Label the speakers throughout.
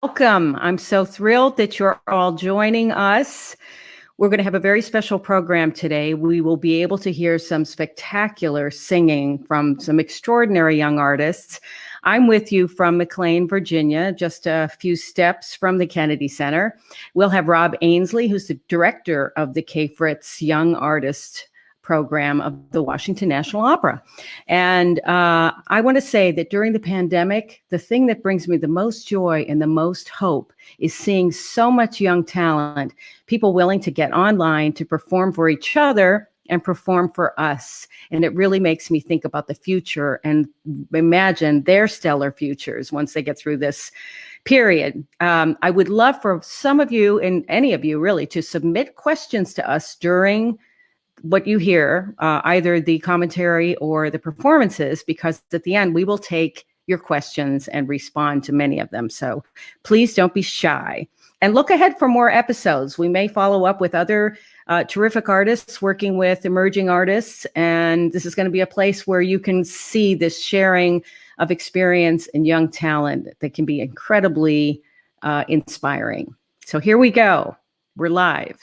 Speaker 1: Welcome. I'm so thrilled that you're all joining us. We're going to have a very special program today. We will be able to hear some spectacular singing from some extraordinary young artists. I'm with you from McLean, Virginia, just a few steps from the Kennedy Center. We'll have Rob Ainsley, who's the director of the K. Fritz Young Artist program of the Washington National Opera. And I want to say that during the pandemic, the thing that brings me the most joy and the most hope is seeing so much young talent, people willing to get online to perform for each other and perform for us. And it really makes me think about the future and imagine their stellar futures once they get through this period. I would love for some of you, and any of you really, to submit questions to us during what you hear, either the commentary or the performances, because at the end we will take your questions and respond to many of them. So please don't be shy. And look ahead for more episodes. We may follow up with other terrific artists working with emerging artists. And this is going to be a place where you can see this sharing of experience and young talent that can be incredibly inspiring. So here we go. We're live.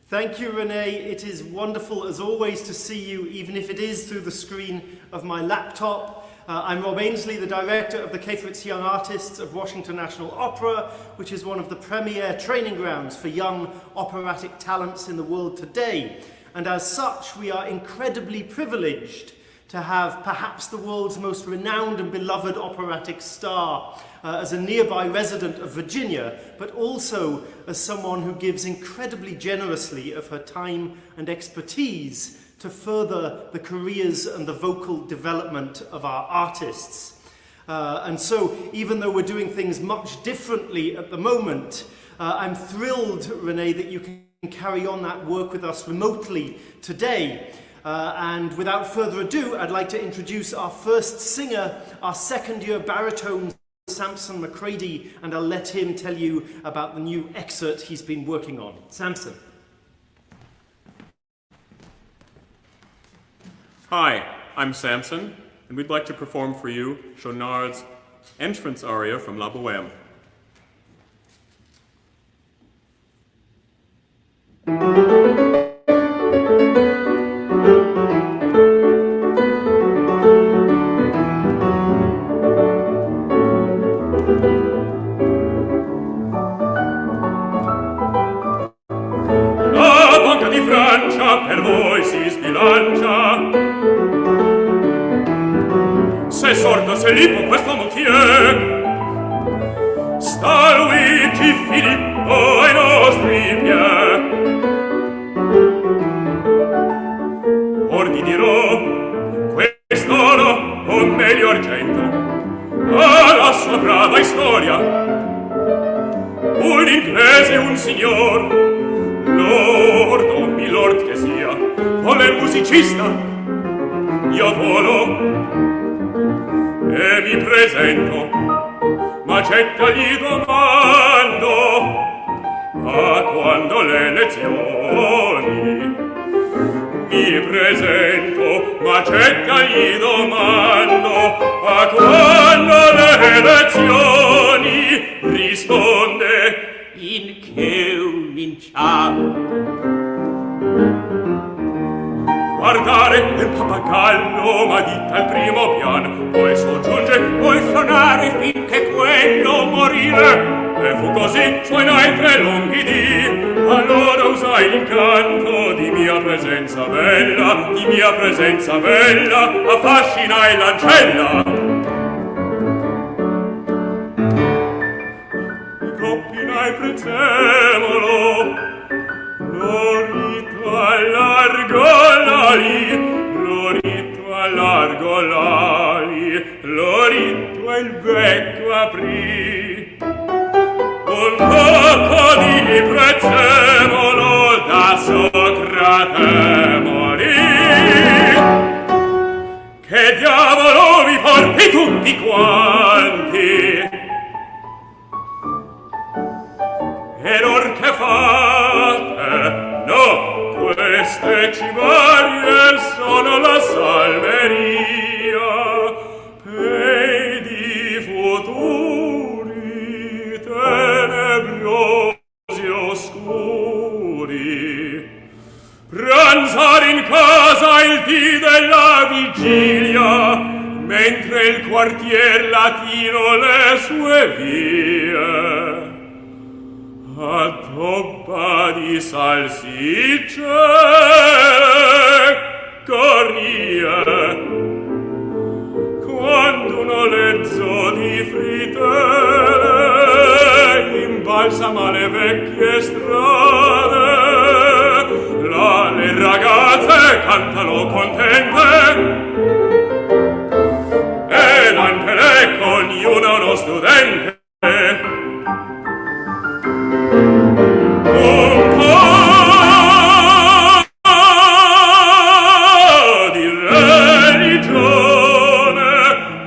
Speaker 2: Thank you, Renee. It is wonderful, as always, to see you, even if it is through the screen of my laptop. I'm Rob Ainsley, the director of the K. Fritz Young Artists of Washington National Opera, which is one of the premier training grounds for young operatic talents in the world today. And as such, we are incredibly privileged to have perhaps the world's most renowned and beloved operatic star as a nearby resident of Virginia, but also as someone who gives incredibly generously of her time and expertise to further the careers and the vocal development of our artists. And so, even though we're doing things much differently at the moment, I'm thrilled, Renee, that you can carry on that work with us remotely today. And without further ado, I'd like to introduce our first singer, our second-year baritone, Samson McCready, and I'll let him tell you about the new excerpt he's been working on. Samson.
Speaker 3: Hi, I'm Samson, and we'd like to perform for you Schaunard's entrance aria from La Bohème.
Speaker 4: Per voi si sbilancia. Se sordo, se Lippo, quest'uomo chi è? Sta Luigi Filippo ai nostri piè. Or vi dirò quest'oro o meglio argento ha la sua brava storia. Un inglese, un signor, lord o milord che sia, vuole musicista, io volo e mi presento, ma gli domando a quando le lezioni. Mi presento, ma gli domando a quando le lezioni. Risponde in che guardare il pappagallo ma dita al primo pian, poi soggiunge poi suonare finché quello morire, e fu così suonai 3 lunghi dì. Allora usai l'incanto di mia presenza bella, affascinai l'ancella. Coppinai prezzemolo, l'orito allargo l'ali, l'orito allargo l'ali, l'orito il becco aprì. Un poco di prezzemolo da Socrate morì. Che diavolo vi porti tutti quanti? Ed or che fate? No, queste cibarie sono la salmeria. Pedi quartier latino le sue vie, addobba di salsicce cornie, quando un olezzo di frittelle imbalsama le vecchie strade, là le ragazze cantano contente, ed anche lei coniuna uno studente. Un po' di religione,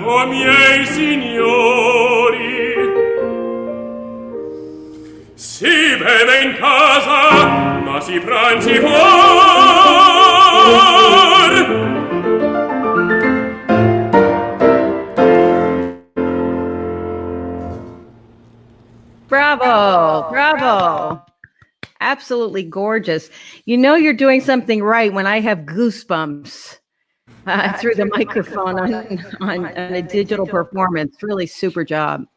Speaker 4: o miei signori, si beve in casa, ma si pranzi fuor.
Speaker 1: Bravo, bravo. Absolutely gorgeous. You know you're doing something right when I have goosebumps through the microphone on a digital performance. Really super job.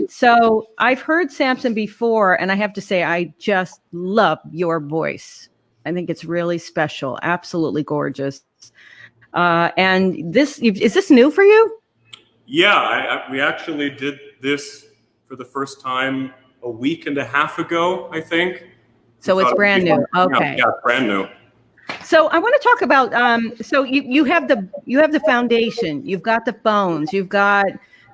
Speaker 1: So I've heard Samson before, and I have to say, I just love your voice. I think it's really special. Absolutely gorgeous. And is this new for you?
Speaker 3: Yeah, we actually did this for the first time a week and a half ago, I think.
Speaker 1: So it's brand new. Okay.
Speaker 3: Yeah, brand new.
Speaker 1: So I want to talk about so you have the foundation, you've got the phones, you've got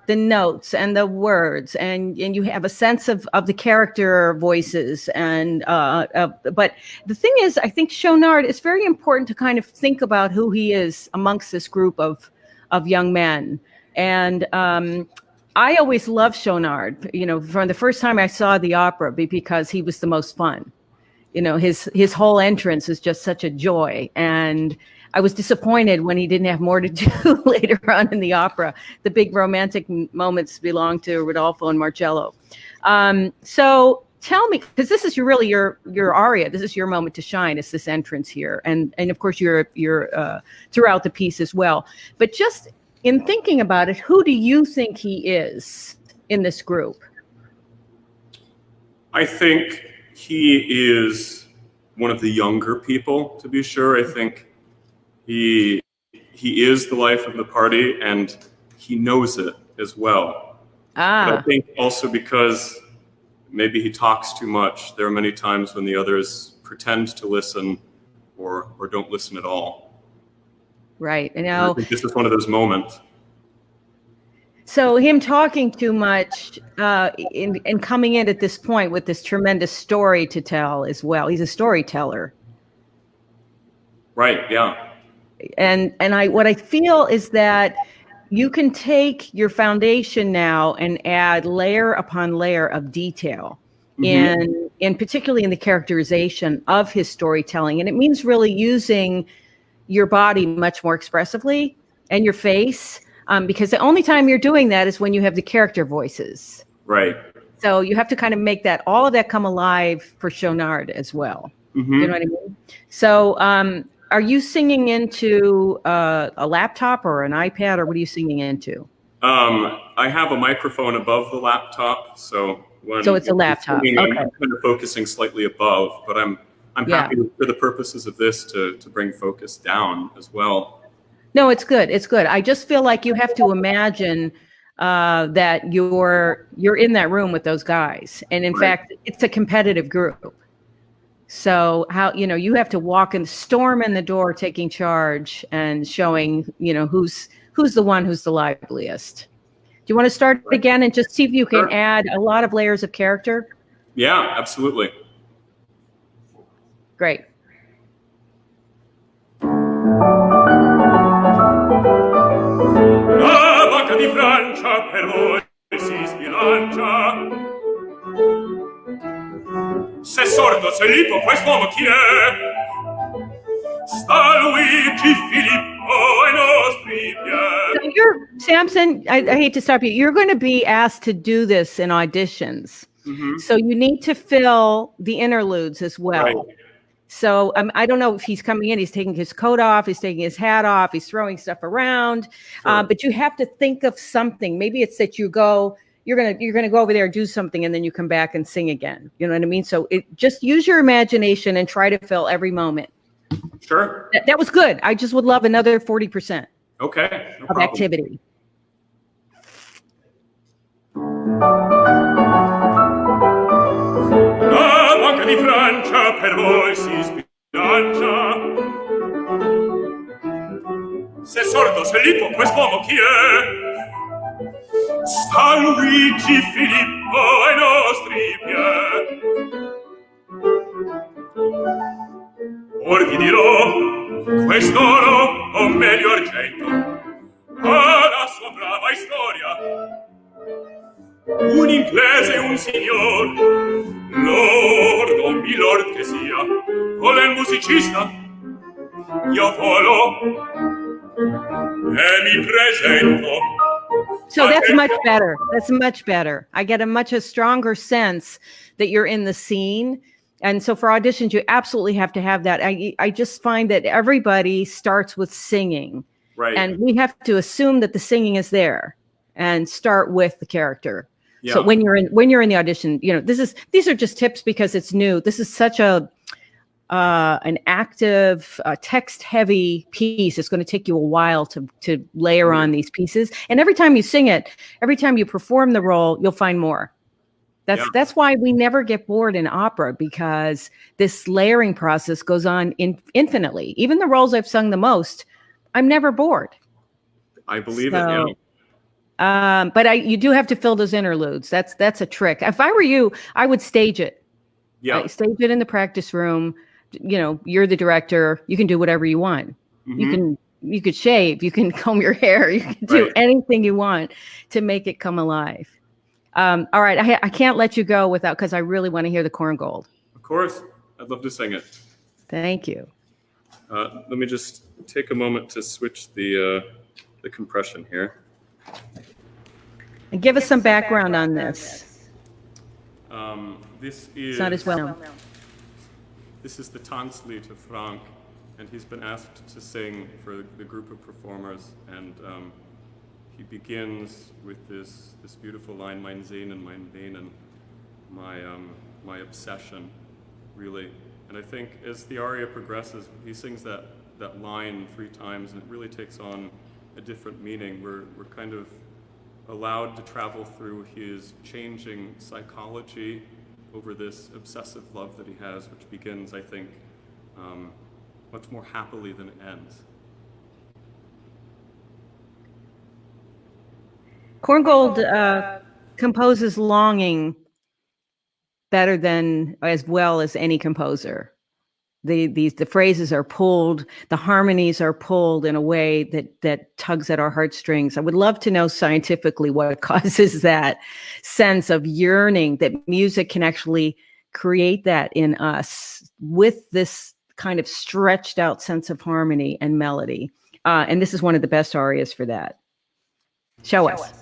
Speaker 1: the notes and the words, and you have a sense of the character voices, and but the thing is, I think Chouinard, it's very important to kind of think about who he is amongst this group of young men. And I always loved Chouinard, you know, from the first time I saw the opera, because he was the most fun. You know, his whole entrance is just such a joy. And I was disappointed when he didn't have more to do later on in the opera. The big romantic moments belong to Rodolfo and Marcello. So tell me, because this is really your aria. This is your moment to shine. It's this entrance here, and of course you're throughout the piece as well. But just in thinking about it, who do you think he is in this group?
Speaker 3: I think he is one of the younger people, to be sure. I think he is the life of the party, and he knows it as well. But I think also because maybe he talks too much. There are many times when the others pretend to listen or don't listen at all.
Speaker 1: Right. And
Speaker 3: I think this is one of those moments.
Speaker 1: So him talking too much and coming in at this point with this tremendous story to tell as well. He's a storyteller.
Speaker 3: Right, yeah.
Speaker 1: And what I feel is that you can take your foundation now and add layer upon layer of detail, and particularly in the characterization of his storytelling. And it means really using your body much more expressively and your face, because the only time you're doing that is when you have the character voices.
Speaker 3: Right.
Speaker 1: So you have to kind of make all of that come alive for Chouinard as well. You know what I mean? So are you singing into a laptop or an iPad, or what are you singing into?
Speaker 3: I have a microphone above the laptop, so
Speaker 1: it's a laptop.
Speaker 3: Singing,
Speaker 1: okay.
Speaker 3: I'm kind of focusing slightly above, but I'm happy for the purposes of this to bring focus down as well.
Speaker 1: No, it's good. It's good. I just feel like you have to imagine that you're in that room with those guys, and in fact, it's a competitive group. So you have to walk and storm in the door, taking charge and showing, who's the one who's the liveliest. Do you want to start again and just see if you can add a lot of layers of character?
Speaker 3: Yeah, absolutely.
Speaker 1: Great.
Speaker 4: La Banca di Francia per voi si sbilancia. Se sordo, se lippo, quest'uomo chi è? Sta Luigi Filippo ai nostri piedi.
Speaker 1: So Samson, I hate to stop you. You're going to be asked to do this in auditions. So you need to fill the interludes as well. So I don't know if he's coming in, he's taking his coat off, he's taking his hat off, he's throwing stuff around.
Speaker 3: Sure.
Speaker 1: But you have to think of something. Maybe it's that you're gonna go over there and do something, and then you come back and sing again. You know what I mean? So just use your imagination and try to fill every moment.
Speaker 3: Sure.
Speaker 1: That was good. I just would love another 40%
Speaker 3: Okay. No
Speaker 1: of
Speaker 3: problem.
Speaker 1: activity.
Speaker 4: La banca di Francia per voi si sbilancia. Se sordo, se lippo, quest'uomo chi è? Sta Luigi Filippo ai nostri piedi. Or vi dirò, quest'oro o meglio argento ha la sua brava storia. Un inglese e un signor, lord o milord che sia, con il musicista io volo e mi presento.
Speaker 1: So that's much better. That's much better. I get a stronger sense that you're in the scene. And so for auditions, you absolutely have to have that. I just find that everybody starts with singing.
Speaker 3: Right.
Speaker 1: And we have to assume that the singing is there and start with the character.
Speaker 3: Yeah.
Speaker 1: So when you're in the audition, these are just tips because it's new. This is such an active, text-heavy piece. It's going to take you a while to layer on these pieces. And every time you sing it, every time you perform the role, you'll find more. That's why we never get bored in opera, because this layering process goes on infinitely. Even the roles I've sung the most, I'm never bored.
Speaker 3: I believe it. Yeah.
Speaker 1: But you do have to fill those interludes. That's a trick. If I were you, I would stage it.
Speaker 3: Yeah.
Speaker 1: Stage it in the practice room. You're the director. You can do whatever you want.
Speaker 3: Mm-hmm.
Speaker 1: You could shave. You can comb your hair. You can do anything you want to make it come alive. All right, I can't let you go without, because I really want to hear the Corn Gold.
Speaker 3: Of course, I'd love to sing it.
Speaker 1: Thank you.
Speaker 3: Let me just take a moment to switch the compression here.
Speaker 1: And give us some background on this.
Speaker 3: This
Speaker 1: It's not as well known.
Speaker 3: This is the Tanzlied to Frank, and he's been asked to sing for the group of performers, and he begins with this beautiful line, mein Sehnen, mein Venen, my obsession, really. And I think as the aria progresses, he sings that line 3 times, and it really takes on a different meaning. We're kind of allowed to travel through his changing psychology over this obsessive love that he has, which begins, I think, much more happily than it ends.
Speaker 1: Korngold composes longing better than, as well as any composer. The phrases are pulled, the harmonies are pulled in a way that tugs at our heartstrings. I would love to know scientifically what causes that sense of yearning, that music can actually create that in us with this kind of stretched out sense of harmony and melody. And this is one of the best arias for that. Show us.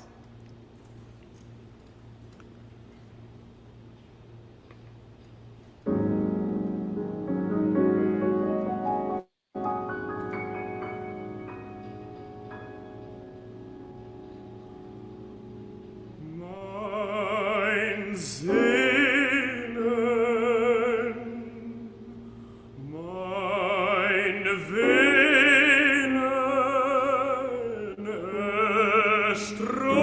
Speaker 4: Strom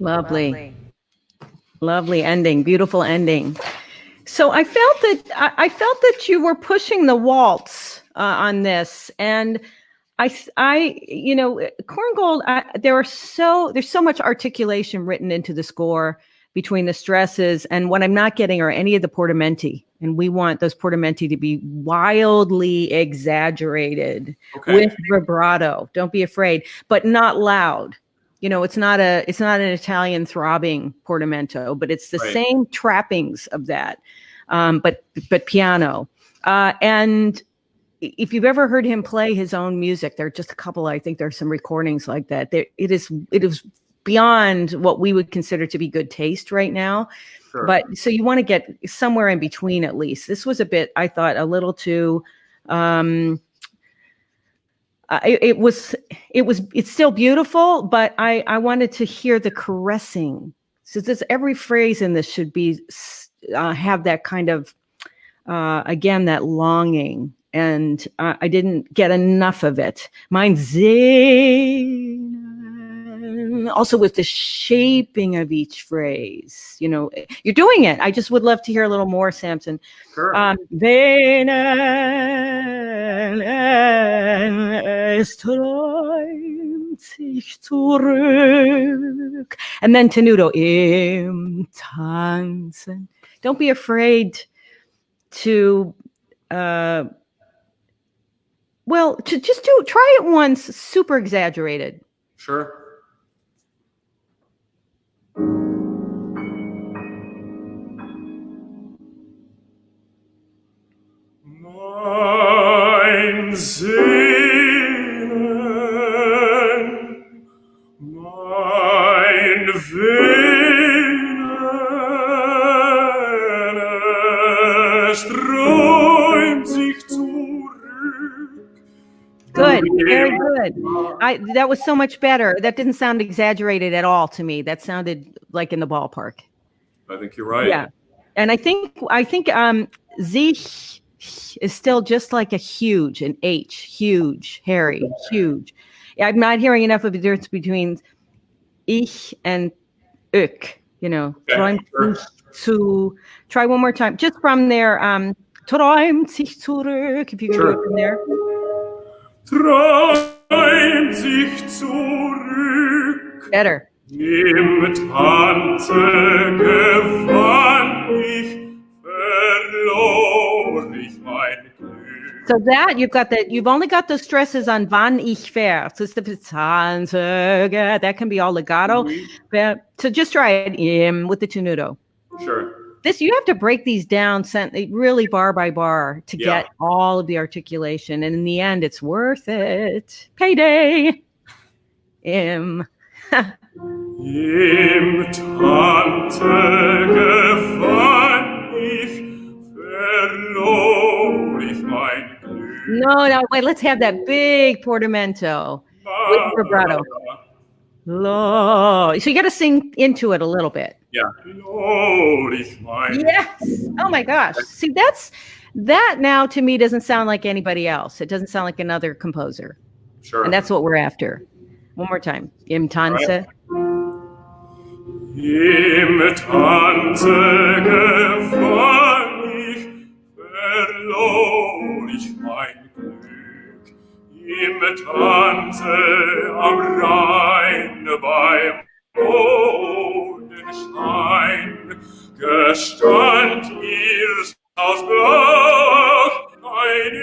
Speaker 1: Lovely. Lovely ending. Beautiful ending. So I felt that you were pushing the waltz on this, and Korngold. There's so much articulation written into the score between the stresses, and what I'm not getting are any of the portamenti, and we want those portamenti to be wildly exaggerated with vibrato. Don't be afraid, but not loud. It's not an Italian throbbing portamento, but it's the same trappings of that, but piano. And if you've ever heard him play his own music, there are just a couple. I think there's some recordings like that. It is beyond what we would consider to be good taste right now. Sure. But so you want to get somewhere in between at least. This was a bit, I thought, a little too. It's still beautiful, but I wanted to hear the caressing. So every phrase in this should be have that kind of again, that longing, and I didn't get enough of it. Mein Sehnen, also with the shaping of each phrase. You're doing it. I just would love to hear a little more, Samson.
Speaker 3: Sure.
Speaker 1: Venen, es träumt sich zurück. And then tenuto, im Tanzen. Don't be afraid to try it once, super exaggerated.
Speaker 3: Sure.
Speaker 4: Mein Sehnen, mein Venen, es träumt sich zurück.
Speaker 1: Good, very good. That was so much better. That didn't sound exaggerated at all to me. That sounded like in the ballpark.
Speaker 3: I think you're right.
Speaker 1: Yeah, and I think sich is still just like a huge, an H, huge, hairy, huge. I'm not hearing enough of the difference between ich and ök. Träumt sich zu. Try one more time, just from there. Träumt sich zurück. If you can do it from there.
Speaker 4: Träumt sich zurück.
Speaker 1: Better.
Speaker 4: Im Tanze gewann ich, verlor ich mein Glück.
Speaker 1: So that you've only got the stresses on wann ich ver. So it's the Tanze, that can be all legato. So just try it with the tenuto.
Speaker 3: Sure.
Speaker 1: You have to break these down really bar by bar to get all of the articulation. And in the end, it's worth it. Payday. Im
Speaker 4: Tanze gewann ich, verlor ich mein Glück.
Speaker 1: No, wait, let's have that big portamento with vibrato. So you got to sing into it a little bit.
Speaker 3: Yeah.
Speaker 1: Yes. Oh my gosh. See, that now to me doesn't sound like anybody else. It doesn't sound like another composer.
Speaker 3: Sure.
Speaker 1: And that's what we're after. One more time. Im Tanze.
Speaker 4: Im Tanze gewann ich, verlor ich mein Glück. Im Tanze am Rhein beim Mondenschein gestand mir's aus Blau ein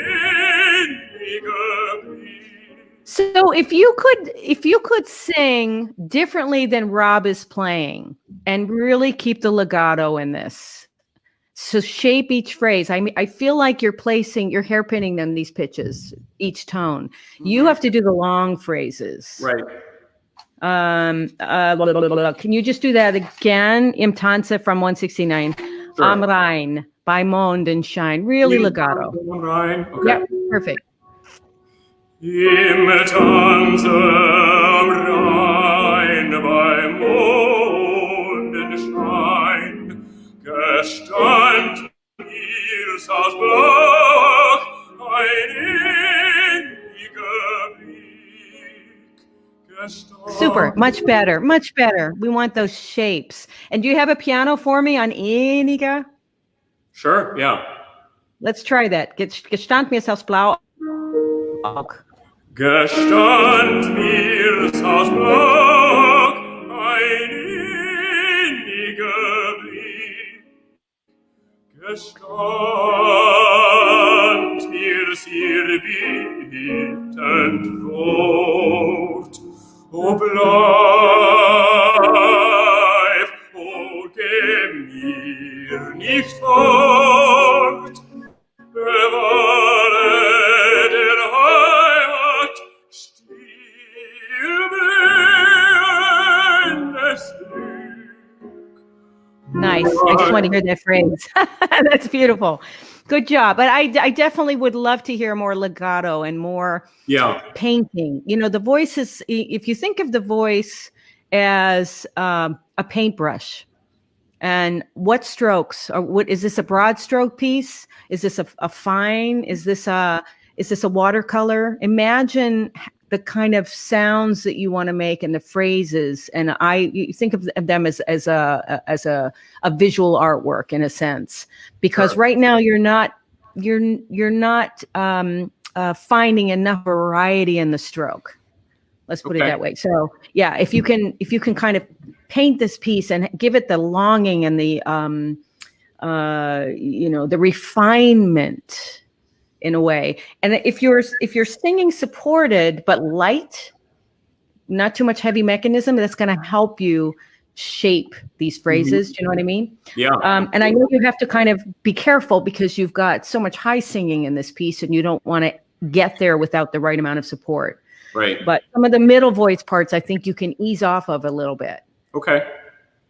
Speaker 4: inniger Brief.
Speaker 1: So if you could sing differently than Rob is playing and really keep the legato in this, so shape each phrase. I mean, I feel like you're hairpinning them, these pitches, each tone. You have to do the long phrases.
Speaker 3: Right.
Speaker 1: Can you just do that again? Im Tanze from 169.
Speaker 3: Sure.
Speaker 1: Am Rhein, by Mondenschein. Really legato.
Speaker 3: Rhein. Okay.
Speaker 1: Yeah, perfect.
Speaker 4: Im Tanze am Rhein bei Mondenschein gestand mir's aus Blau ein inniger Blick,
Speaker 1: Super, much better, much better. We want those shapes. And do you have a piano for me on Iniga?
Speaker 3: Sure, yeah.
Speaker 1: Let's try that. Gestand mir das Blau.
Speaker 4: Gestand mir das Blau, ein inniger Blick. Gestand mir's ihr bittend Wort, o bleib, o geh mir nicht fort, bewahre der Heimat stillblebendes Glück.
Speaker 1: Nice. I just want to hear that phrase. That's beautiful. Good job. But I definitely would love to hear more legato and more painting. You know, the voice is, if you think of the voice as a paintbrush, and what strokes, or what is this, a broad stroke piece? Is this a fine? Is this a watercolor? Imagine the kind of sounds that you want to make and the phrases, and you think of them as a visual artwork in a sense, because right now you're not finding enough variety in the stroke. Let's put it that way. So yeah, if you can kind of paint this piece and give it the longing and the the refinement in a way. And if you're singing supported but light, not too much heavy mechanism, that's going to help you shape these phrases. Do you know what I mean?
Speaker 3: Yeah.
Speaker 1: And I know you have to kind of be careful because you've got so much high singing in this piece, and you don't want to get there without the right amount of support.
Speaker 3: Right.
Speaker 1: But some of the middle voice parts, I think you can ease off of a little bit.
Speaker 3: Okay.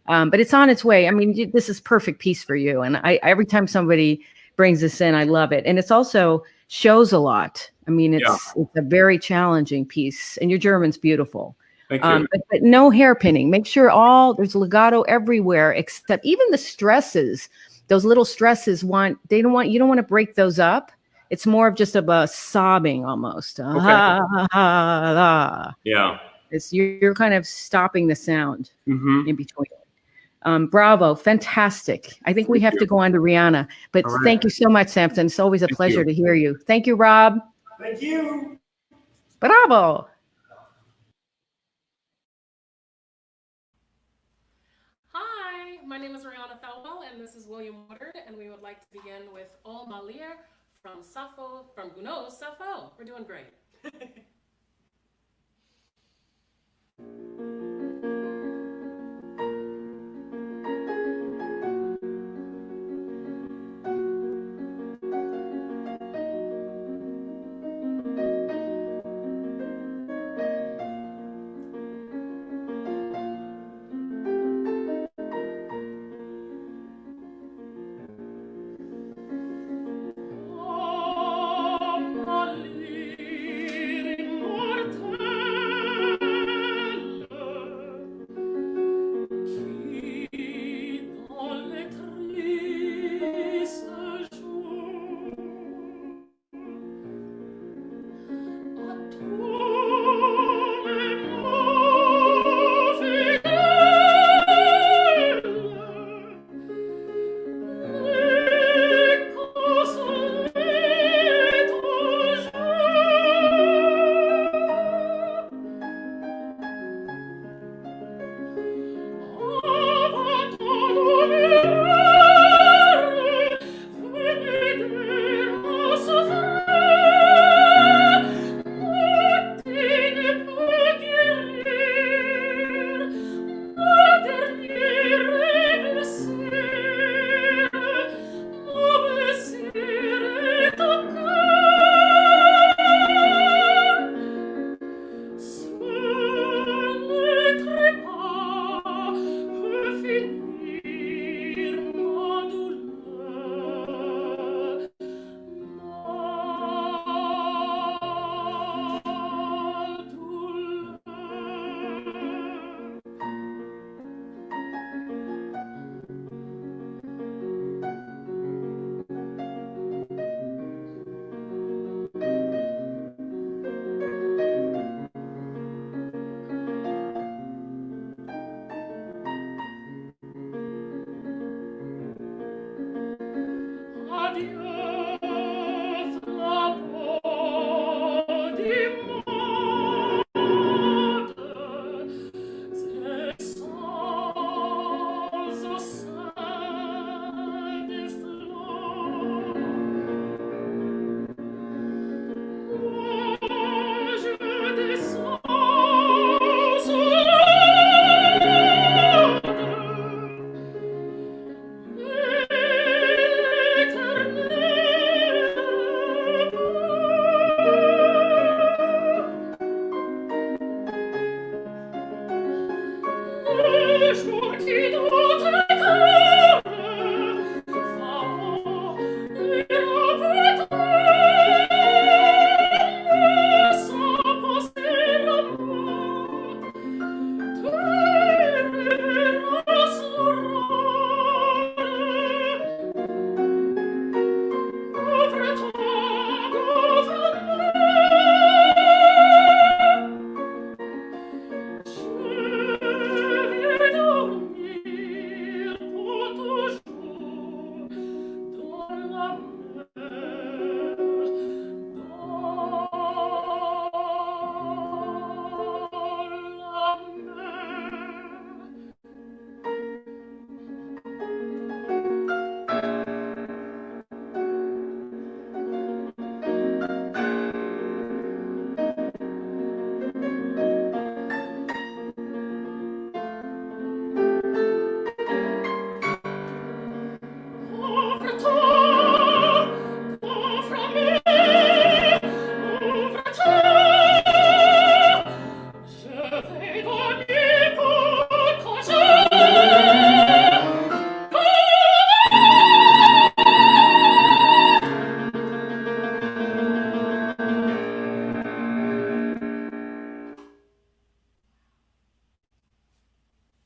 Speaker 1: But it's on its way. I mean, this is perfect piece for you. And every time somebody brings this in, I love it. And it's also shows a lot. I mean, it's a very challenging piece, and your German's beautiful.
Speaker 3: Thank you.
Speaker 1: But no hairpinning. Make sure there's legato everywhere, except even the stresses. Those little stresses you don't want to break those up. It's more of just a sobbing almost.
Speaker 3: Okay. Yeah.
Speaker 1: You're kind of stopping the sound in between. Bravo. Fantastic. I think we have to go on to Rihanna, but thank you so much, Samson. It's always a pleasure to hear you. Thank you, Rob.
Speaker 2: Thank you.
Speaker 1: Bravo.
Speaker 5: Hi, my name is Rihanna Falwell, and this is William Woodard, and we would like to begin with O Malir from Gounod's Sappho. We're doing great.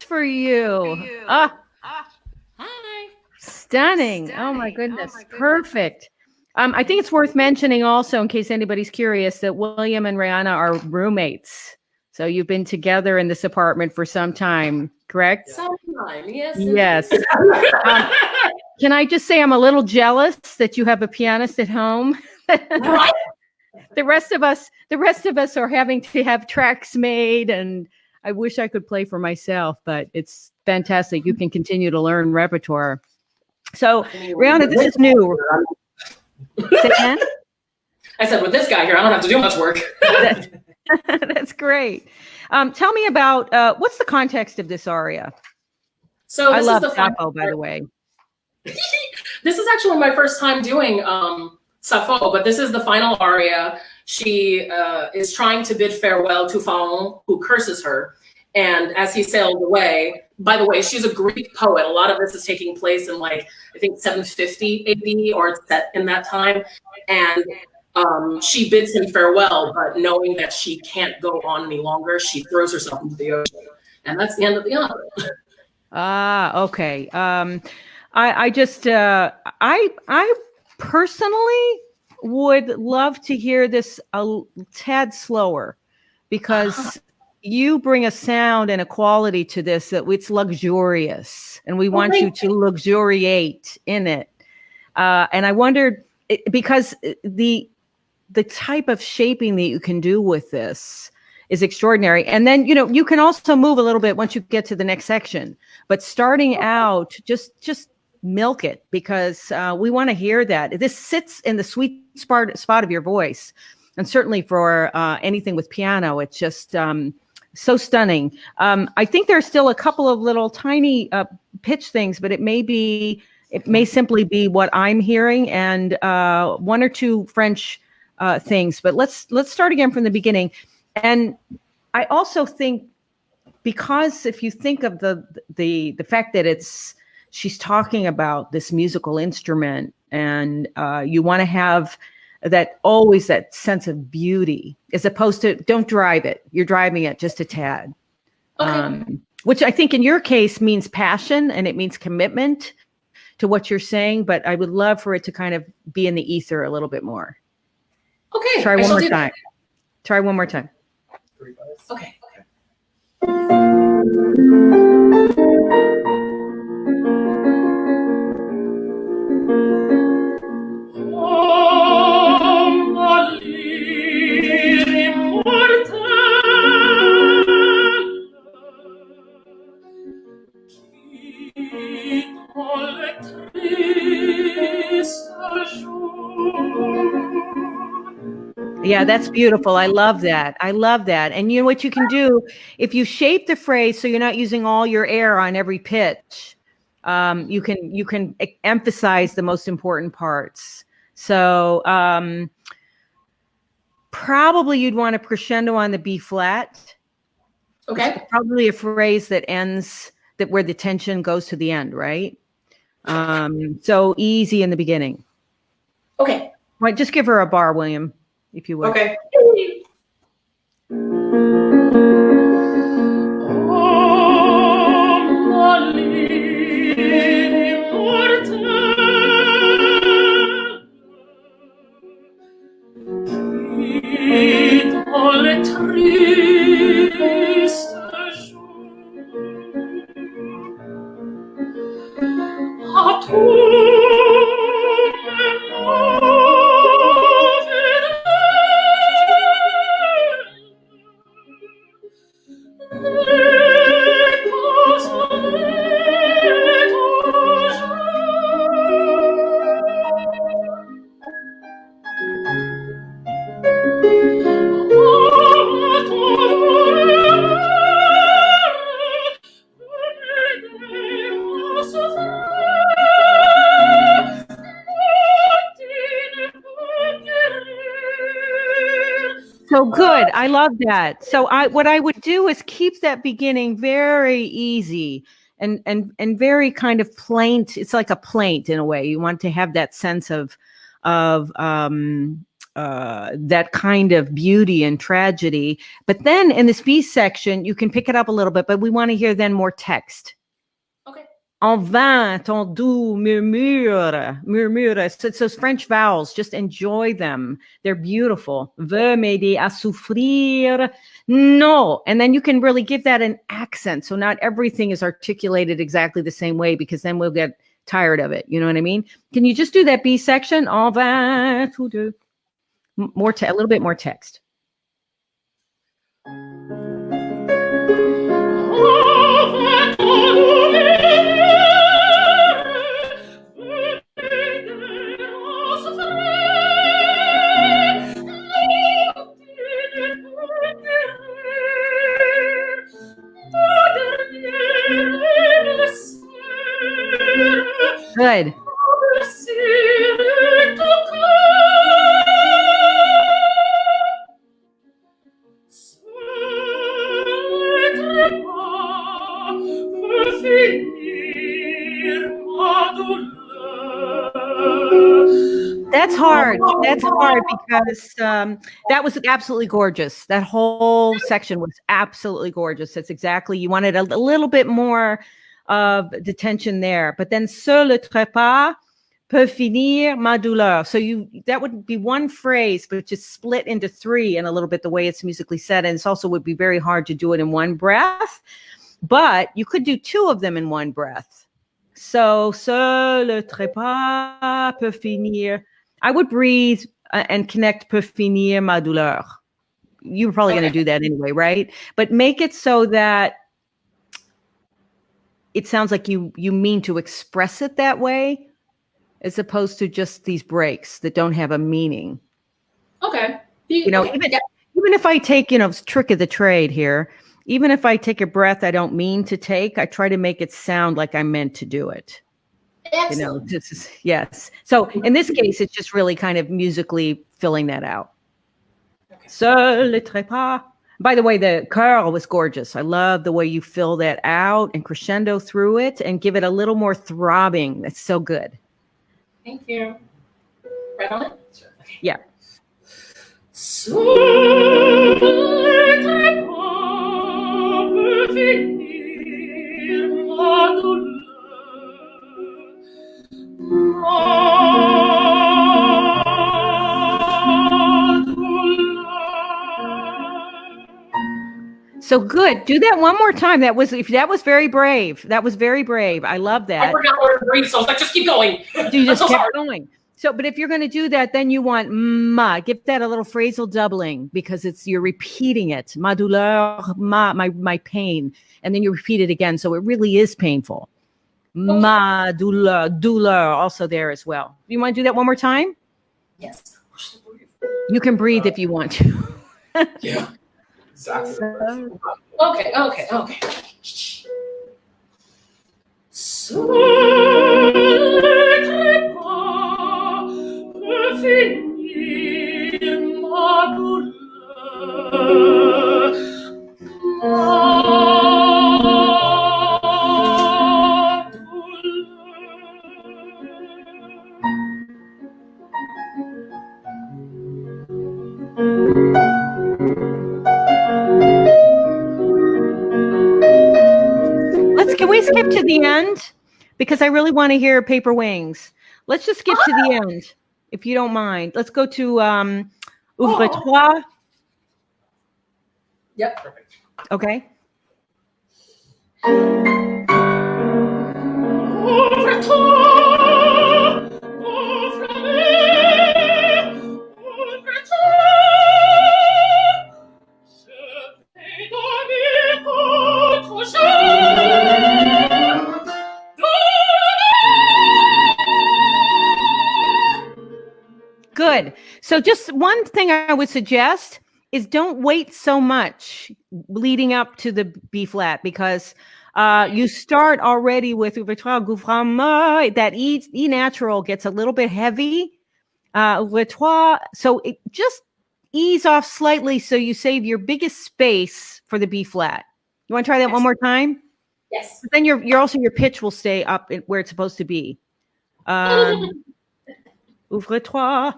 Speaker 1: For you. Ah,
Speaker 5: Hi.
Speaker 1: stunning. Oh my goodness. Perfect. I think it's worth mentioning also, in case anybody's curious, that William and Rihanna are roommates. So you've been together in this apartment for some time, correct?
Speaker 5: Sometime, yes.
Speaker 1: Yes. Can I just say I'm a little jealous that you have a pianist at home?
Speaker 5: Right.
Speaker 1: The rest of us are having to have tracks made, and I wish I could play for myself, but it's fantastic. You can continue to learn repertoire. So, Rihanna, this is new. Say again?
Speaker 5: I said, with this guy here, I don't have to do much work.
Speaker 1: That's great. Tell me about what's the context of this aria?
Speaker 5: So
Speaker 1: I love Sappho, by the way.
Speaker 5: This is actually my first time doing Sappho, but this is the final aria. She is trying to bid farewell to Phaon, who curses her. And as he sailed away, by the way, she's a Greek poet. A lot of this is taking place in, like, I think 750 AD, or it's set in that time. And she bids him farewell, but knowing that she can't go on any longer, she throws herself into the ocean. And that's the end of the opera.
Speaker 1: Ah, okay. I just I personally would love to hear this a tad slower, because you bring a sound and a quality to this that it's luxurious, and we want you to luxuriate in it. And I wondered, because the type of shaping that you can do with this is extraordinary. And then, you can also move a little bit once you get to the next section, but starting out, just milk it, because we want to hear that. This sits in the sweet spot of your voice. And certainly for anything with piano, it's just so stunning. I think there's still a couple of little tiny pitch things, but it may simply be what I'm hearing, and one or two French things. But let's start again from the beginning. And I also think, because if you think of the fact that she's talking about this musical instrument, and you want to have that sense of beauty, as opposed to, don't drive it. You're driving it just a tad.
Speaker 5: Okay.
Speaker 1: Which I think in your case means passion, and it means commitment to what you're saying, but I would love for it to kind of be in the ether a little bit more.
Speaker 5: Okay.
Speaker 1: Try one more time. Try one more time.
Speaker 5: Okay.
Speaker 1: Yeah, that's beautiful. I love that. And you know what you can do, if you shape the phrase so you're not using all your air on every pitch, you can emphasize the most important parts. So probably you'd want a crescendo on the B flat.
Speaker 5: Okay.
Speaker 1: It's probably a phrase that ends that where the tension goes to the end, right? So easy in the beginning.
Speaker 5: Okay.
Speaker 1: Right, just give her a bar, William, if you would.
Speaker 5: Okay.
Speaker 1: So good. I love that. So what I would do is keep that beginning very easy and very kind of plaint. It's like a plaint in a way. You want to have that sense of that kind of beauty and tragedy. But then in this B section, you can pick it up a little bit, but we want to hear then more text.
Speaker 5: Okay.
Speaker 1: En vain, ton doux murmure, murmure. So it's those French vowels. Just enjoy them. They're beautiful. Veux m'aider à souffrir? No. And then you can really give that an accent. So not everything is articulated exactly the same way, because then we'll get tired of it. You know what I mean? Can you just do that B section? En vain, tout doux. More, a little bit more text. Good. That's hard. That's hard because that was absolutely gorgeous. That whole section was absolutely gorgeous. That's exactly, you wanted a little bit more of the tension there. But then, seul le trépas peut finir ma douleur. So that would be one phrase, but just split into three and a little bit the way it's musically said. And it also would be very hard to do it in one breath. But you could do two of them in one breath. So, seul le trépas peut finir. I would breathe and connect peut finir ma douleur. You were probably going to do that anyway, right? But make it so that it sounds like you mean to express it that way, as opposed to just these breaks that don't have a meaning.
Speaker 5: Okay.
Speaker 1: Even if I take, trick of the trade here, even if I take a breath I don't mean to take, I try to make it sound like I meant to do it.
Speaker 5: Excellent.
Speaker 1: Yes. So in this case, it's just really kind of musically filling that out. Okay. Seul le trépas. By the way, the chœur was gorgeous. I love the way you fill that out and crescendo through it and give it a little more throbbing. That's so good.
Speaker 5: Thank you. Right on it? Sure. Okay.
Speaker 1: Yeah.
Speaker 5: Seul le trépas peut finir ma douleur.
Speaker 1: So good. Do that one more time. That was very brave. That was very brave. I love that.
Speaker 5: I forgot where to breathe, so I was like, just keep going.
Speaker 1: You just kept going. So, but if you're going to do that, then you want ma. Give that a little phrasal doubling, because you're repeating it. Ma douleur, my pain, and then you repeat it again. So it really is painful. Ma douleur, also there as well. You want to do that one more time?
Speaker 5: Yes.
Speaker 1: You can breathe if you want to.
Speaker 5: Yeah. Exactly. Okay. Seul le trépas peut finir ma douleur.
Speaker 1: skip to the end because I really want to hear Paper Wings. Let's just skip to the end, if you don't mind. Let's go to Ouvre-toi.
Speaker 5: Yep, perfect.
Speaker 1: Okay. Good. So just one thing I would suggest is don't wait so much leading up to the B flat, because you start already with that E natural gets a little bit heavy. So it just ease off slightly so you save your biggest space for the B flat. You want to try that one more time?
Speaker 5: Yes.
Speaker 1: But then your pitch will stay up where it's supposed to be. Ouvre-toi.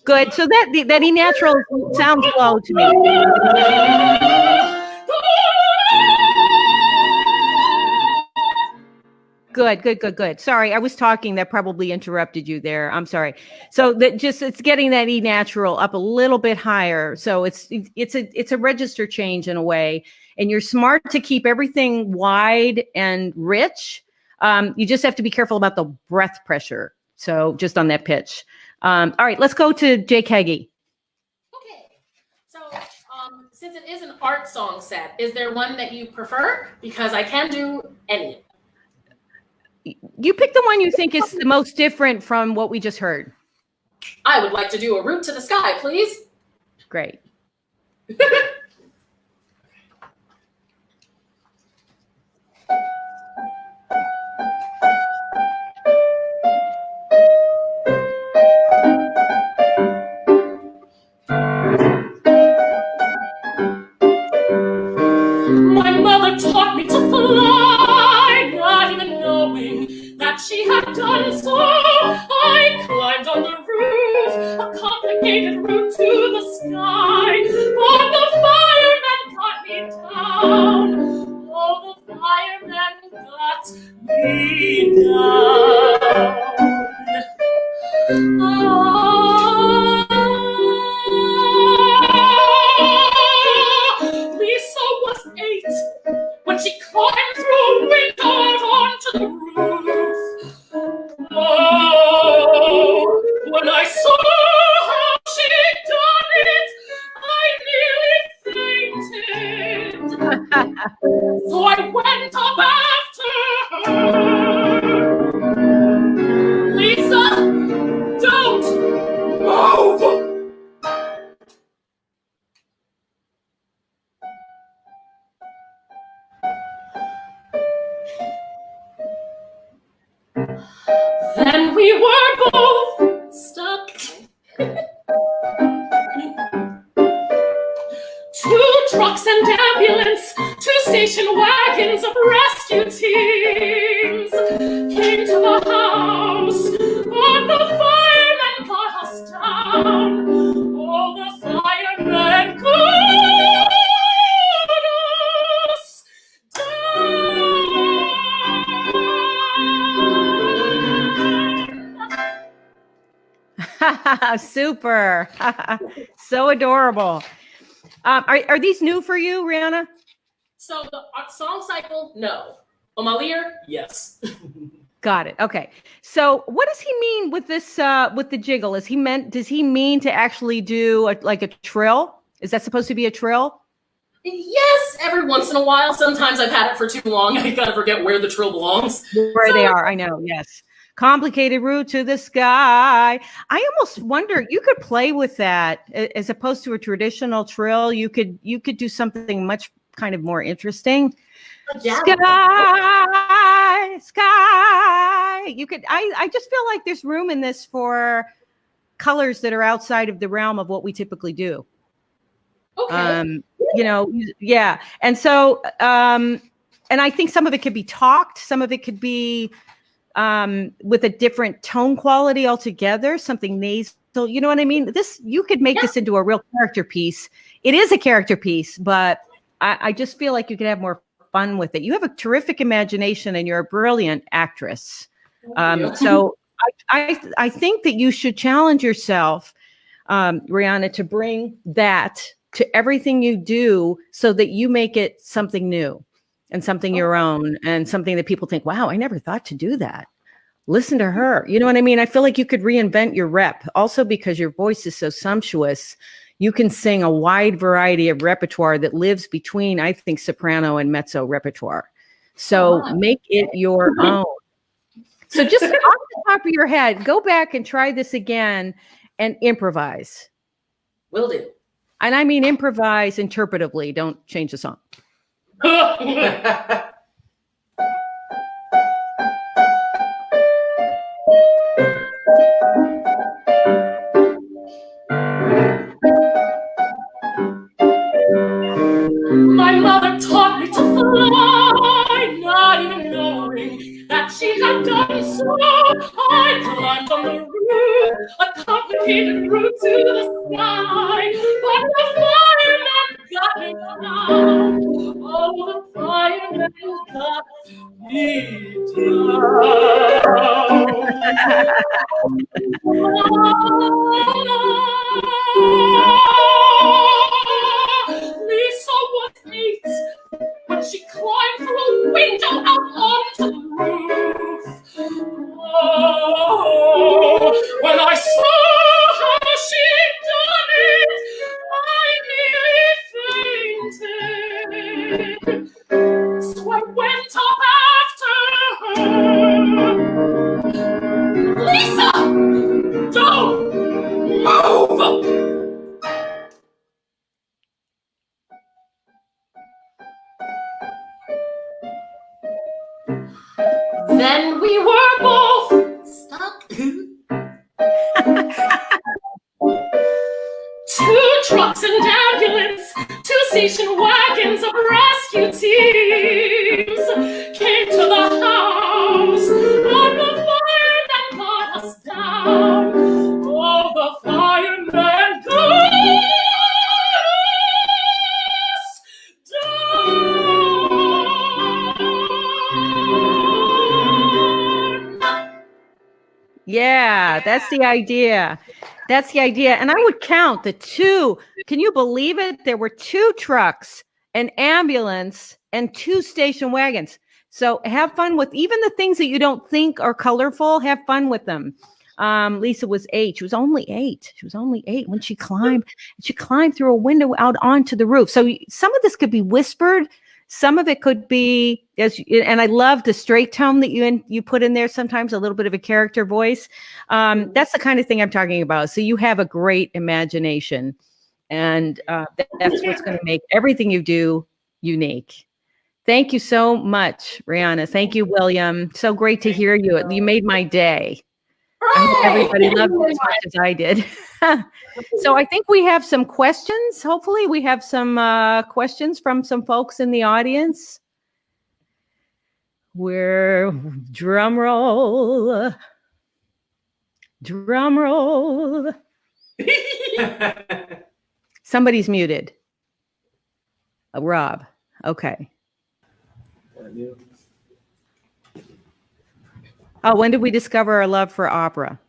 Speaker 1: Good. So that E natural sounds low to me. Good. Sorry, I was talking. That probably interrupted you there. I'm sorry. So it's getting that E natural up a little bit higher. So it's a register change in a way, and you're smart to keep everything wide and rich. You just have to be careful about the breath pressure. So just on that pitch. All right, let's go to Jake Heggie.
Speaker 5: Okay. So since it is an art song set, is there one that you prefer? Because I can do any.
Speaker 1: You pick the one you think is the most different from what we just heard.
Speaker 5: I would like to do A Route to the Sky, please.
Speaker 1: Great.
Speaker 5: My mother taught me to fly, not even knowing that she had done so. I climbed on the roof, a complicated route to the sky, but the fireman got me down. Oh, the fireman got me down. Lisa was 8 when she climbed through a window out onto the roof. Oh, when I saw how she'd done it, I nearly fainted. So I went up after her. Lisa, don't move! Then we were both stuck. 2 trucks and ambulance, 2 station wagons of rescue teams came to the house, but the firemen got us down. Oh, the firemen got us down.
Speaker 1: Super. So adorable. Are these new for you, Rihanna?
Speaker 5: So the song cycle, no. Omalier, yes.
Speaker 1: Got it. Okay. So what does he mean with this, with the jiggle? Does he mean to actually do like a trill? Is that supposed to be a trill?
Speaker 5: Yes, every once in a while. Sometimes I've had it for too long. I gotta forget where the trill belongs.
Speaker 1: Where they are, I know, yes. Complicated route to the sky. I almost wonder, you could play with that as opposed to a traditional trill. You could do something much kind of more interesting.
Speaker 5: Yeah.
Speaker 1: Sky. You could. I just feel like there's room in this for colors that are outside of the realm of what we typically do.
Speaker 5: Okay.
Speaker 1: Yeah. And so, and I think some of it could be talked. Some of it could be with a different tone quality altogether, something nasal. You know what I mean? You could make this into a real character piece. It is a character piece, but I just feel like you could have more fun with it. You have a terrific imagination and you're a brilliant actress. So I think that you should challenge yourself, Rihanna, to bring that to everything you do so that you make it something new and something your own and something that people think, wow, I never thought to do that. Listen to her. You know what I mean? I feel like you could reinvent your rep also because your voice is so sumptuous. You can sing a wide variety of repertoire that lives between, I think, soprano and mezzo repertoire. So make it your own. So just off the top of your head, go back and try this again and improvise.
Speaker 5: Will do.
Speaker 1: And I mean improvise interpretively. Don't change the song.
Speaker 5: My mother taught me to fly, not even knowing that she had done so. I climbed on the roof, a complicated route to the sky, but the fireman got me down. Oh, the fireman got me Lisa was 8 when she climbed through a window out onto the roof. Oh, when I saw how she'd done it, I nearly fainted. So I went up after her. Lisa, don't move! Then we were both stuck. 2 trucks and ambulance, 2 station wagons of rescue teams came to the house, and the fireman got us down. Oh, the fireman got us down.
Speaker 1: Yeah, that's the idea. That's the idea. And I would count the 2. Can you believe it? There were 2 trucks, an ambulance, and 2 station wagons. So have fun with even the things that you don't think are colorful. Have fun with them. Lisa was 8. She was only 8. She was only 8 when she climbed. She climbed through a window out onto the roof. So some of this could be whispered. Some of it could be, and I love the straight tone that you put in there sometimes, a little bit of a character voice. That's the kind of thing I'm talking about. So you have a great imagination, and that's what's going to make everything you do unique. Thank you so much, Rihanna. Thank you, William. So great to hear you. You made my day. I hope everybody loved it as much as I did. So I think we have some questions. Hopefully we have some questions from some folks in the audience. Drum roll. Drum roll. Somebody's muted. Rob. Okay. Oh, when did we discover our love for opera?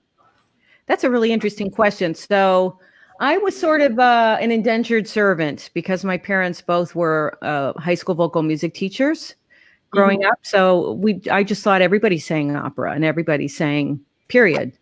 Speaker 1: That's a really interesting question. So I was sort of an indentured servant because my parents both were high school vocal music teachers growing up. So I just thought everybody sang opera and everybody sang, period.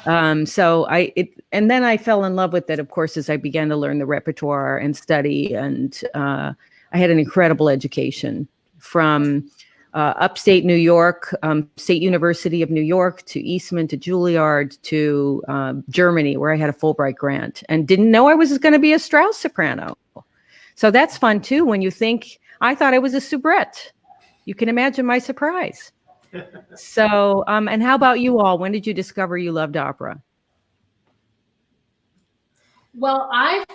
Speaker 1: And then I fell in love with it, of course, as I began to learn the repertoire and study. And I had an incredible education from upstate New York, State University of New York, to Eastman, to Juilliard, to Germany, where I had a Fulbright grant and didn't know I was going to be a Strauss soprano. So that's fun too. When you think, I thought I was a soubrette. You can imagine my surprise. So, and how about you all? When did you discover you loved opera?
Speaker 5: Well, I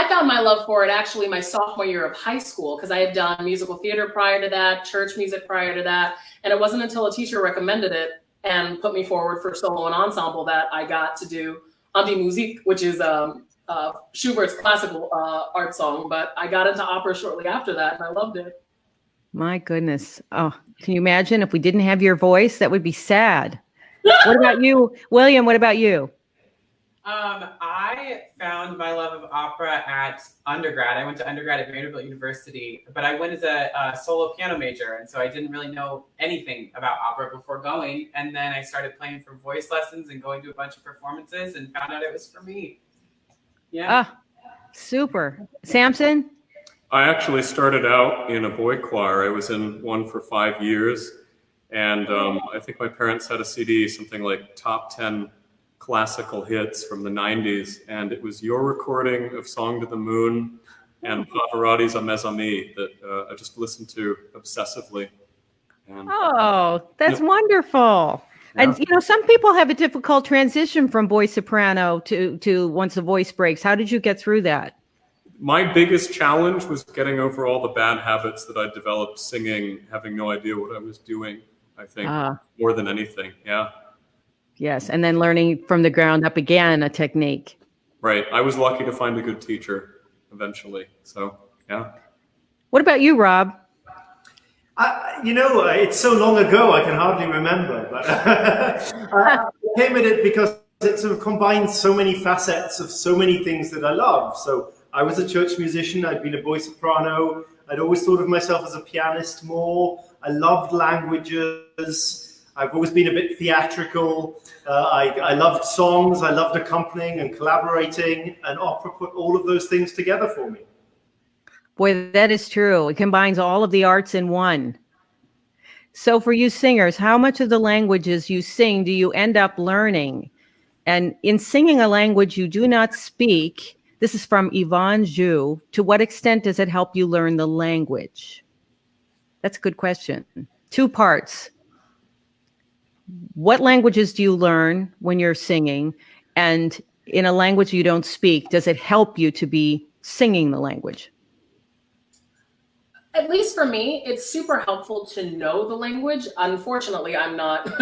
Speaker 5: found my love for it actually my sophomore year of high school, because I had done musical theater prior to that, church music prior to that, and it wasn't until a teacher recommended it and put me forward for solo and ensemble that I got to do An die Musik, which is Schubert's classical art song. But I got into opera shortly after that, and I loved it.
Speaker 1: My goodness. Oh, can you imagine if we didn't have your voice? That would be sad. What about you, William? What about you?
Speaker 6: I found my love of opera at undergrad. I went to undergrad at Vanderbilt University, but I went as a solo piano major, and so I didn't really know anything about opera before going. And then I started playing for voice lessons and going to a bunch of performances, and found out it was for me. Yeah.
Speaker 1: Ah, super. Samson?
Speaker 3: I actually started out in a boy choir. I was in one for 5 years, and I think my parents had a CD, something like Top 10 Classical Hits from the 90s, and it was your recording of Song to the Moon and Pavarotti's A Mes Amis that I just listened to obsessively. And,
Speaker 1: oh, that's wonderful.
Speaker 3: Yeah.
Speaker 1: And, you know, some people have a difficult transition from voice soprano to once the voice breaks. How did you get through that?
Speaker 3: My biggest challenge was getting over all the bad habits that I developed singing, having no idea what I was doing, I think, more than anything. Yeah.
Speaker 1: Yes. And then learning from the ground up again, a technique.
Speaker 3: Right. I was lucky to find a good teacher eventually. So, yeah.
Speaker 1: What about you, Rob?
Speaker 2: You know, it's so long ago, I can hardly remember. But I came at it because it sort of combines so many facets of so many things that I love. So I was a church musician. I'd been a boy soprano. I'd always thought of myself as a pianist more. I loved languages. I've always been a bit theatrical. I loved songs. I loved accompanying and collaborating. And opera put all of those things together for me.
Speaker 1: Boy, that is true. It combines all of the arts in one. So for you singers, how much of the languages you sing do you end up learning? And in singing a language you do not speak, this is from Yvonne Zhu, to what extent does it help you learn the language? That's a good question. 2 parts. What languages do you learn when you're singing? And in a language you don't speak, does it help you to be singing the language?
Speaker 5: At least for me, it's super helpful to know the language. Unfortunately, I'm not,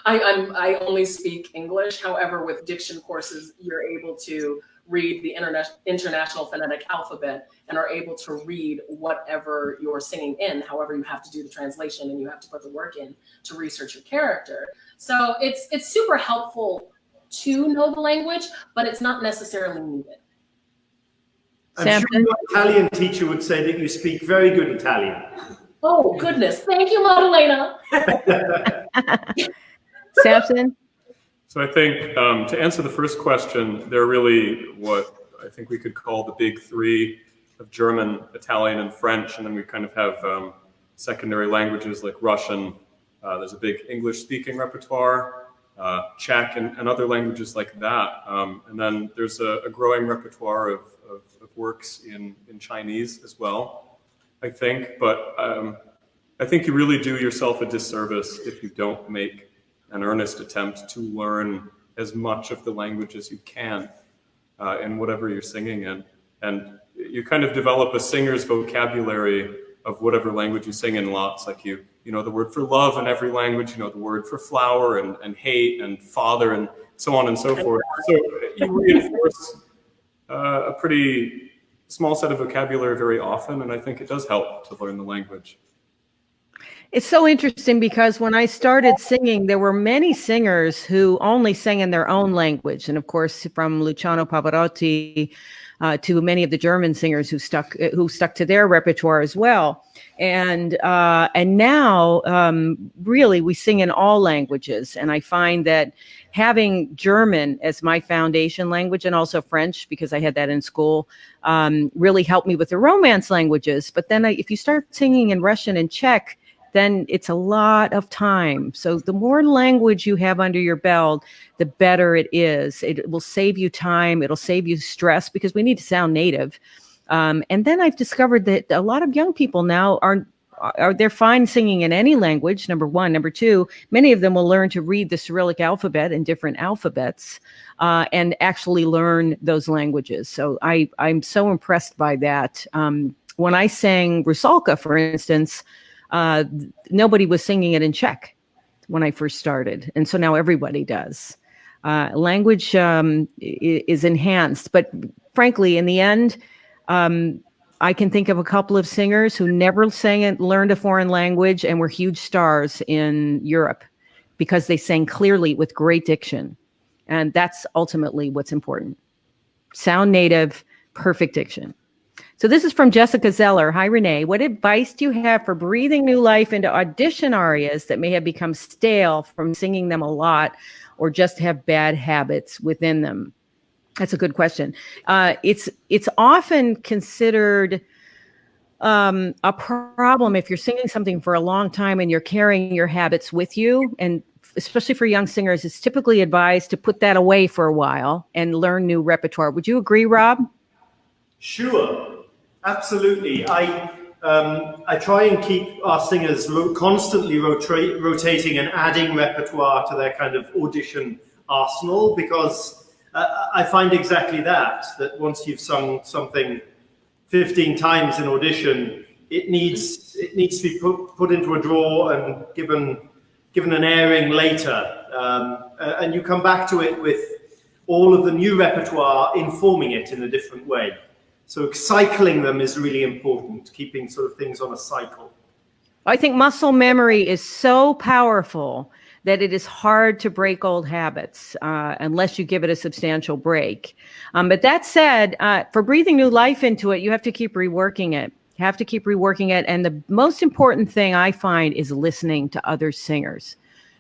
Speaker 5: I only speak English. However, with diction courses, you're able to read the International Phonetic Alphabet and are able to read whatever you're singing in. However, you have to do the translation and you have to put the work in to research your character. So it's super helpful to know the language, but it's not necessarily needed.
Speaker 2: I'm sure your Italian teacher would say that you speak very good Italian.
Speaker 5: Oh, goodness. Thank you, Madalena.
Speaker 1: Samson?
Speaker 3: So I think to answer the first question, they're really what I think we could call the big 3 of German, Italian, and French. And then we kind of have secondary languages like Russian. There's a big English-speaking repertoire, Czech, and other languages like that. And then there's a growing repertoire of works in Chinese as well, I think. But I think you really do yourself a disservice if you don't make an earnest attempt to learn as much of the language as you can in whatever you're singing in. And you kind of develop a singer's vocabulary of whatever language you sing in lots. Like you know the word for love in every language, you know the word for flower and hate and father and so on and so forth. So you reinforce a pretty small set of vocabulary very often, and I think it does help to learn the language.
Speaker 1: It's so interesting because when I started singing, there were many singers who only sang in their own language. And of course, from Luciano Pavarotti to many of the German singers who stuck to their repertoire as well. And now really we sing in all languages. And I find that having German as my foundation language, and also French, because I had that in school, really helped me with the Romance languages. But then if you start singing in Russian and Czech, then it's a lot of time. So the more language you have under your belt, the better it is. It will save you time. It'll save you stress because we need to sound native. And then I've discovered that a lot of young people now they're fine singing in any language, number one. Number two, many of them will learn to read the Cyrillic alphabet in different alphabets and actually learn those languages. So I'm so impressed by that. When I sang Rusalka, for instance, nobody was singing it in Czech. when I first started. And so now everybody does. Language is enhanced. But frankly, in the end, I can think of a couple of singers who never sang and learned a foreign language and were huge stars in Europe because they sang clearly with great diction. And that's ultimately what's important. Sound native, perfect diction. So this is from Jessica Zeller. Hi, Renee. What advice do you have for breathing new life into audition arias that may have become stale from singing them a lot or just have bad habits within them? That's a good question. It's often considered a problem if you're singing something for a long time and you're carrying your habits with you. And especially for young singers, it's typically advised to put that away for a while and learn new repertoire. Would you agree, Rob?
Speaker 2: Sure, absolutely. I try and keep our singers constantly rotating and adding repertoire to their kind of audition arsenal, because I find exactly that once you've sung something 15 times in audition, it needs to be put into a drawer and given an airing later, and you come back to it with all of the new repertoire informing it in a different way. So cycling them is really important, keeping sort of things on a cycle.
Speaker 1: I think muscle memory is so powerful that it is hard to break old habits unless you give it a substantial break. But that said, for breathing new life into it, you have to keep reworking it. You have to keep reworking it. And the most important thing I find is listening to other singers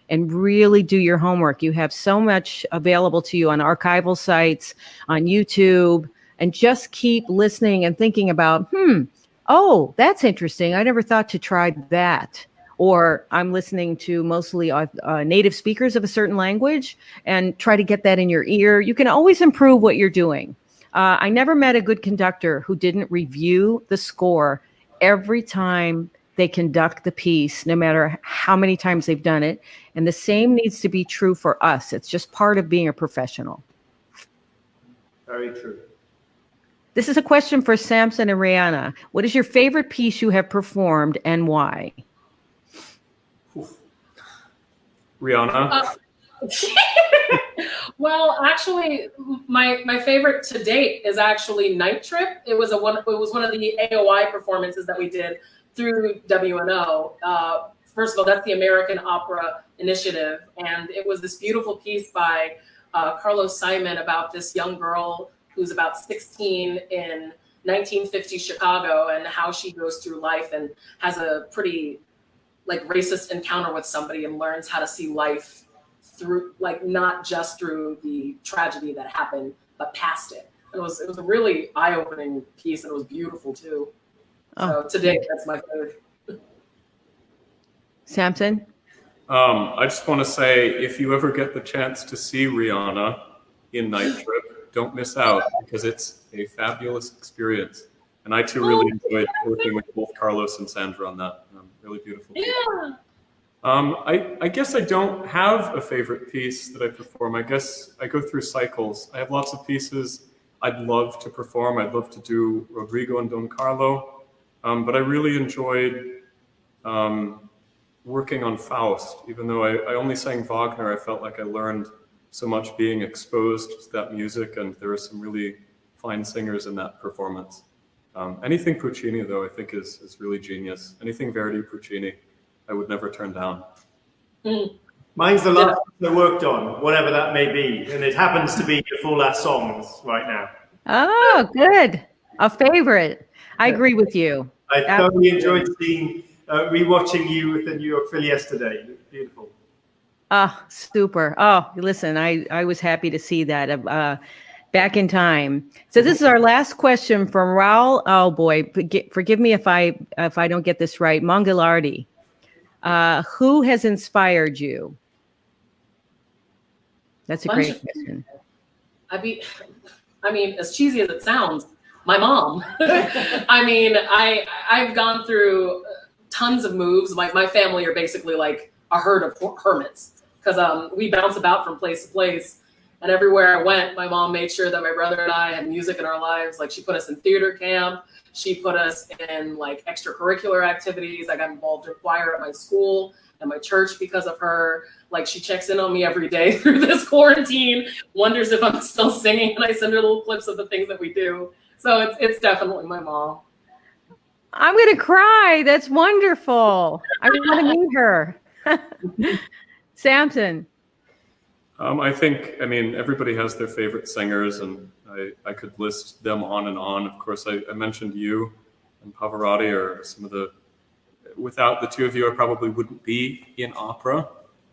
Speaker 1: and really do your homework. You have so much available to you on archival sites, on YouTube, and just keep listening and thinking about, oh, that's interesting. I never thought to try that. Or I'm listening to mostly native speakers of a certain language and try to get that in your ear. You can always improve what you're doing. I never met a good conductor who didn't review the score every time they conduct the piece, no matter how many times they've done it. And the same needs to be true for us. It's just part of being a professional.
Speaker 2: Very true.
Speaker 1: This is a question for Samson and Rihanna. What is your favorite piece you have performed and why?
Speaker 3: Rihanna?
Speaker 5: Well, actually, my favorite to date is actually Night Trip. It was one of the AOI performances that we did through WNO. First of all, that's the American Opera Initiative, and it was this beautiful piece by Carlos Simon about this young girl who's about 16 in 1950 Chicago, and how she goes through life and has a pretty racist encounter with somebody and learns how to see life through, not just through the tragedy that happened, but past it. And it was a really eye-opening piece, and it was beautiful too. So today, that's my favorite.
Speaker 1: Samson?
Speaker 3: I just want to say, if you ever get the chance to see Rihanna in Night Trip, don't miss out, because it's a fabulous experience. And I too really enjoyed working with both Carlos and Sandra on that. Really beautiful.
Speaker 5: Yeah.
Speaker 3: I guess I don't have a favorite piece that I perform. I guess I go through cycles. I have lots of pieces I'd love to perform. I'd love to do Rodrigo and Don Carlo. But I really enjoyed working on Faust. Even though I only sang Wagner, I felt like I learned so much being exposed to that music, and there are some really fine singers in that performance. Anything Puccini, though, I think is really genius. Anything Verdi, Puccini, I would never turn down.
Speaker 2: Mine's the last I worked on, whatever that may be, and it happens to be the 4 last songs right now.
Speaker 1: Oh, good. A favorite. I agree with you.
Speaker 2: I thoroughly enjoyed rewatching you with the New York Phil yesterday. It was beautiful.
Speaker 1: Oh, super. Oh, listen, I was happy to see that back in time. So this is our last question from Raul. Oh boy, forgive me if I don't get this right. Mongilardi. Who has inspired you? That's a great question.
Speaker 5: I mean, as cheesy as it sounds, my mom. I mean, I've gone through tons of moves. My family are basically like a herd of hermits, because we bounce about from place to place. And everywhere I went, my mom made sure that my brother and I had music in our lives. Like, she put us in theater camp. She put us in extracurricular activities. I got involved in choir at my school. at my church because of her. Like, she checks in on me every day through this quarantine, wonders if I'm still singing, and I send her little clips of the things that we do. So it's definitely my mom.
Speaker 1: I'm going to cry. That's wonderful. I want to meet her. Samson.
Speaker 3: I mean, everybody has their favorite singers, and I could list them on and on. Of course, I mentioned you and Pavarotti are some of the, without the two of you, I probably wouldn't be in opera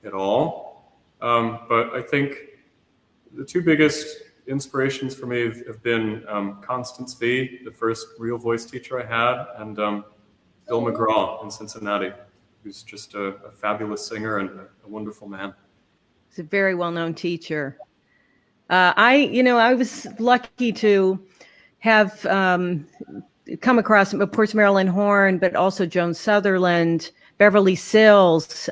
Speaker 3: at all. But I think the two biggest inspirations for me have been Constance V, the first real voice teacher I had, and Bill McGraw in Cincinnati, who's just a fabulous singer and a wonderful man.
Speaker 1: He's a very well-known teacher. I was lucky to have come across, of course, Marilyn Horne, but also Joan Sutherland, Beverly Sills,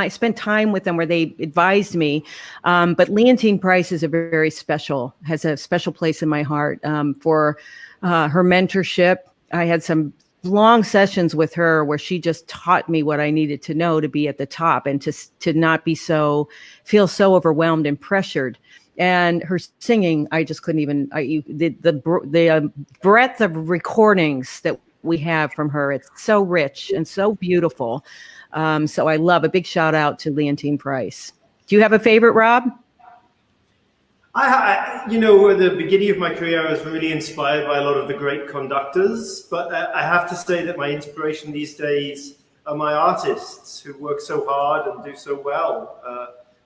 Speaker 1: spent time with them where they advised me. But Leontine Price has a special place in my heart for her mentorship. I had some long sessions with her where she just taught me what I needed to know to be at the top and to not feel so overwhelmed and pressured. And her singing, I just couldn't even, the breadth of recordings that we have from her, it's so rich and so beautiful. So I love a big shout out to Leontine Price. Do you have a favorite, Rob?
Speaker 2: At the beginning of my career, I was really inspired by a lot of the great conductors, but I have to say that my inspiration these days are my artists who work so hard and do so well,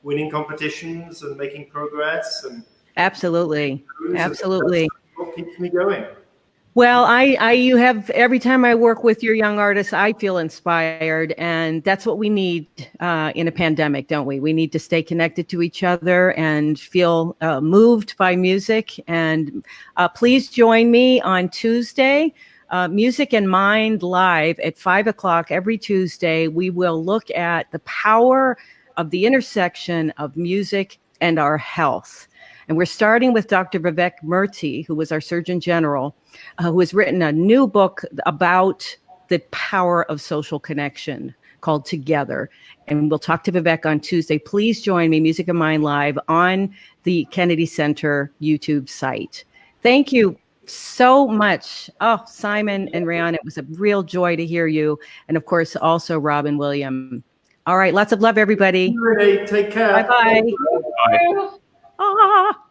Speaker 2: winning competitions and making progress. And absolutely.
Speaker 1: That's
Speaker 2: what keeps me going.
Speaker 1: Well, every time I work with your young artists, I feel inspired, and that's what we need in a pandemic, don't we? We need to stay connected to each other and feel moved by music. And please join me on Tuesday, Music and Mind Live at 5:00 every Tuesday. We will look at the power of the intersection of music and our health. And we're starting with Dr. Vivek Murthy, who was our Surgeon General, who has written a new book about the power of social connection called Together. And we'll talk to Vivek on Tuesday. Please join me, Music and Mind Live, on the Kennedy Center YouTube site. Thank you so much. Oh, Simon and Rihanna, it was a real joy to hear you. And of course, also Rob and William. All right, lots of love, everybody.
Speaker 2: Take care.
Speaker 1: Bye-bye.
Speaker 3: Bye.
Speaker 1: Ah.